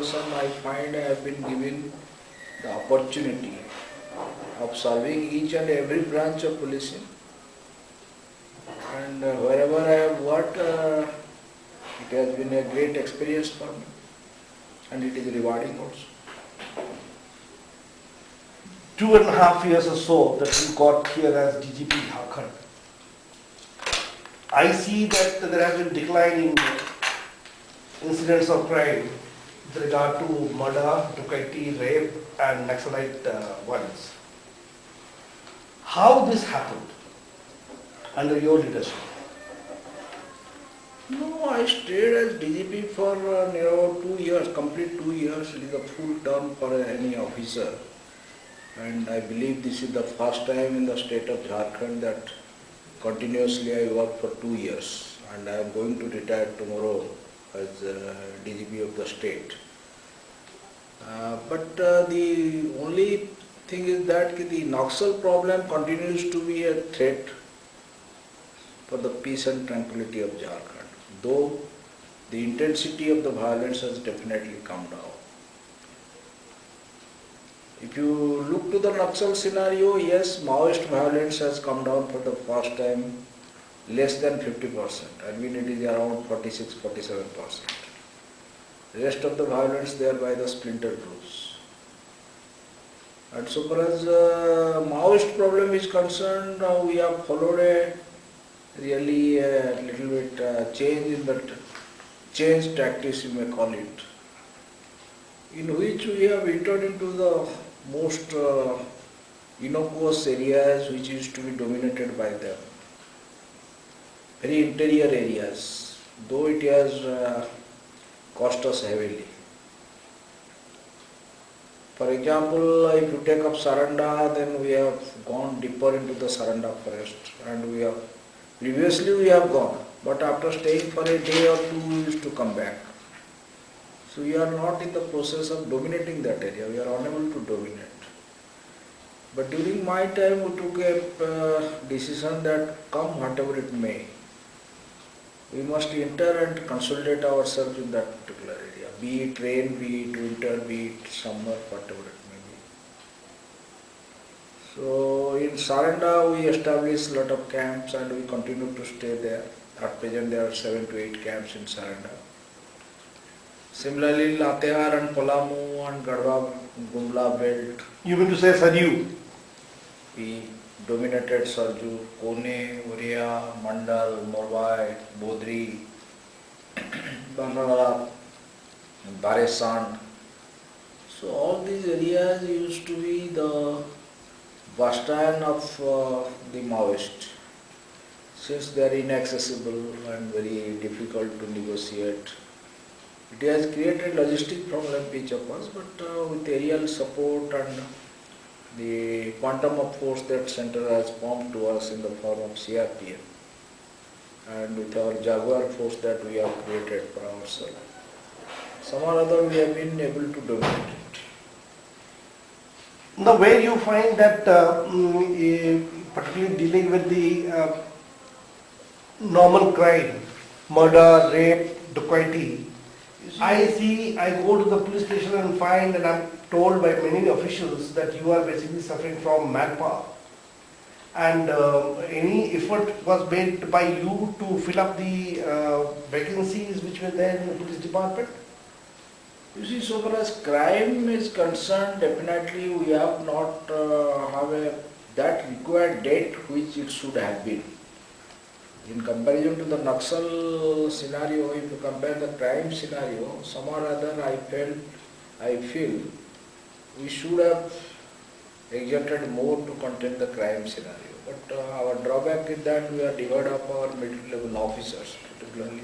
situation, I find I have been given the opportunity of serving each and every branch of policing. And wherever I have worked, it has been a great experience for me, and it is rewarding also. 2.5 years or so that you got here as DGP Jharkhand, I see that there has been decline in incidents of crime with regard to murder, Ducati, rape and Naxalite violence. How this happened under your leadership? No, I stayed as DGP for near 2 years, complete 2 years. It is a full term for any officer. And I believe this is the first time in the state of Jharkhand that continuously I worked for 2 years. And I am going to retire tomorrow as DGP of the state. But the only thing is that the Naxal problem continues to be a threat for the peace and tranquility of Jharkhand, though the intensity of the violence has definitely come down. If you look to the Naxal scenario, yes, Maoist violence has come down for the first time, less than 50%. I mean, it is around 46-47%. The rest of the violence there by the splinter groups. And so far as Maoist problem is concerned, we have followed a really a little bit change tactics, you may call it, in which we have entered into the most innocuous areas which used to be dominated by them, very interior areas, though it has cost us heavily. For example, if you take up Saranda, then we have gone deeper into the Saranda forest, and previously we have gone, but after staying for a day or two we used to come back. So we are not in the process of dominating that area, we are unable to dominate. But during my time we took a decision that come whatever it may, we must enter and consolidate ourselves in that particular area, be it rain, be it winter, be it summer, whatever it may be. So in Saranda we established a lot of camps and we continue to stay there. At present there are 7 to 8 camps in Saranda. Similarly, Latehar and Palamu and Garhwa Gumla belt. You mean to say Sarju? We dominated Sarju, Kone, Uria, Mandal, Morbai, Bodri, Banala, Baresand. So all these areas used to be the bastion of the Maoist. Since they are inaccessible and very difficult to negotiate, it has created logistic problem each of us, but with aerial support and the quantum of force that center has formed to us in the form of CRPF, and with our Jaguar force that we have created for ourselves, somehow or other we have been able to dominate it. The way you find that, particularly dealing with the normal crime, murder, rape, dacoity, I go to the police station and find, and I'm told by many officials that you are basically suffering from manpower. And any effort was made by you to fill up the vacancies which were there in the police department? You see, so far as crime is concerned, definitely we have not that required date which it should have been. In comparison to the Naxal scenario, if you compare the crime scenario, somehow or other I feel we should have exerted more to contain the crime scenario. But our drawback is that we are devoid of our middle level officers, particularly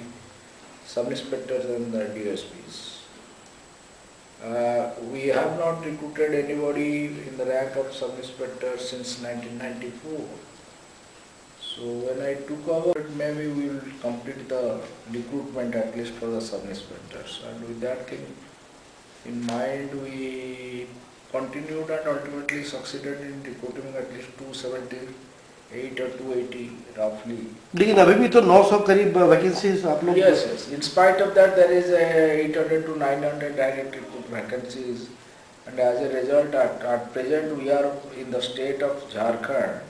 sub-inspectors and the DSPs. We have not recruited anybody in the rank of sub-inspector since 1994. So when I took over, maybe we will complete the recruitment at least for the sub-inspectors. And with that thing in mind, we continued and ultimately succeeded in recruiting at least 270 8 or 280 roughly. लेकिन अभी भी तो 900 करीब vacancies आप लोग Yes, yes. In spite of that, there is a 800 to 900 direct recruit vacancies, and as a result, at present we are in the state of Jharkhand,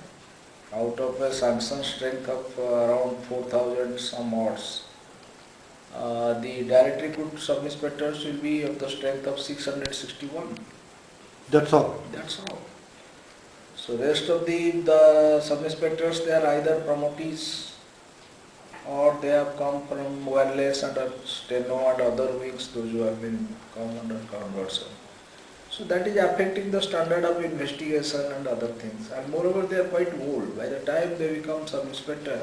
out of a sanction strength of around 4,000 some odds. The direct recruit sub-inspectors will be of the strength of 661. That's all. That's all. So rest of the sub-inspectors, they are either promotees or they have come from wireless and steno and other wings, those who have been come under conversion. So that is affecting the standard of investigation and other things. And moreover, they are quite old. By the time they become sub-inspector,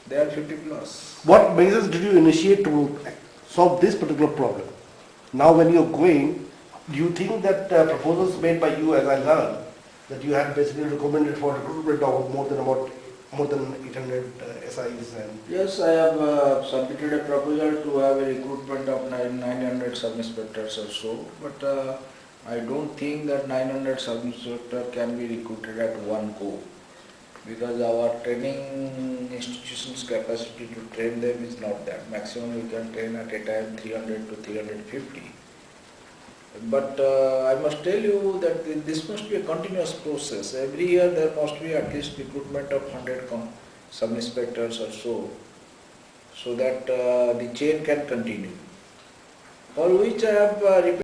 they are 50 plus. What measures did you initiate to solve this particular problem? Now when you're going, do you think that proposals made by you, as I learned, that you had basically recommended for recruitment of more than 800 SIs and Yes, I have submitted a proposal to have a recruitment of 900 sub-inspectors or so, but I don't think that 900 sub-inspector can be recruited at one go, because our training institution's capacity to train them is not that. Maximum we can train at a time 300 to 350. But I must tell you that this must be a continuous process. Every year there must be at least recruitment of 100 sub-inspectors or so that the chain can continue. For which I have